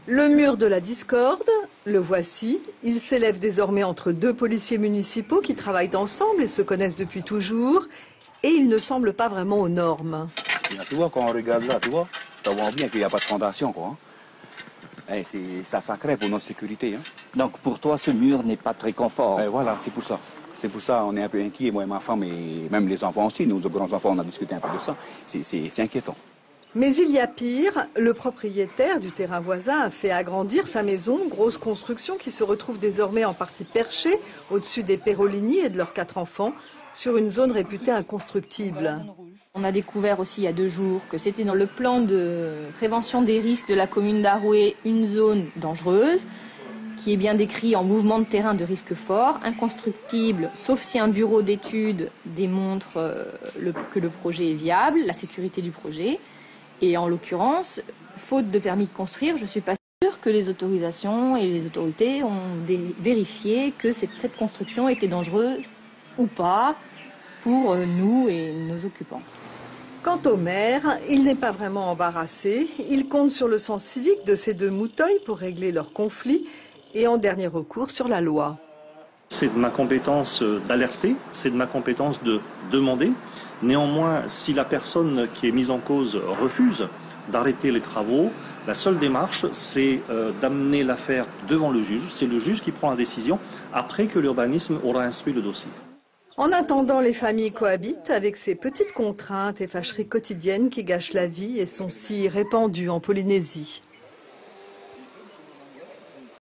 Le mur de la discorde, le voici. Il s'élève désormais entre deux policiers municipaux qui travaillent ensemble et se connaissent depuis toujours. Et il ne semble pas vraiment aux normes. Tu vois, quand on regarde là, tu vois, ça voit bien qu'il n'y a pas de fondation, quoi. Ça crée pour notre sécurité. Hein. Donc pour toi, ce mur n'est pas très confort. Voilà, c'est pour ça. C'est pour ça qu'on est un peu inquiet, moi et ma femme, et même les enfants aussi. Nous, grands-enfants, on a discuté un peu de ça. C'est inquiétant. Mais il y a pire, le propriétaire du terrain voisin a fait agrandir sa maison, grosse construction qui se retrouve désormais en partie perchée au-dessus des Perolini et de leurs 4 enfants, sur une zone réputée inconstructible. On a découvert aussi il y a 2 jours que c'était dans le plan de prévention des risques de la commune d'Aroué une zone dangereuse, qui est bien décrit en mouvement de terrain de risque fort, inconstructible, sauf si un bureau d'études démontre que le projet est viable, la sécurité du projet. Et en l'occurrence, faute de permis de construire, je ne suis pas sûre que les autorisations et les autorités ont vérifié que cette construction était dangereuse ou pas pour nous et nos occupants. Quant au maire, il n'est pas vraiment embarrassé. Il compte sur le sens civique de ces deux mouteuils pour régler leurs conflits et en dernier recours sur la loi. C'est de ma compétence d'alerter, c'est de ma compétence de demander. Néanmoins, si la personne qui est mise en cause refuse d'arrêter les travaux, la seule démarche, c'est d'amener l'affaire devant le juge. C'est le juge qui prend la décision après que l'urbanisme aura instruit le dossier. En attendant, les familles cohabitent avec ces petites contraintes et fâcheries quotidiennes qui gâchent la vie et sont si répandues en Polynésie.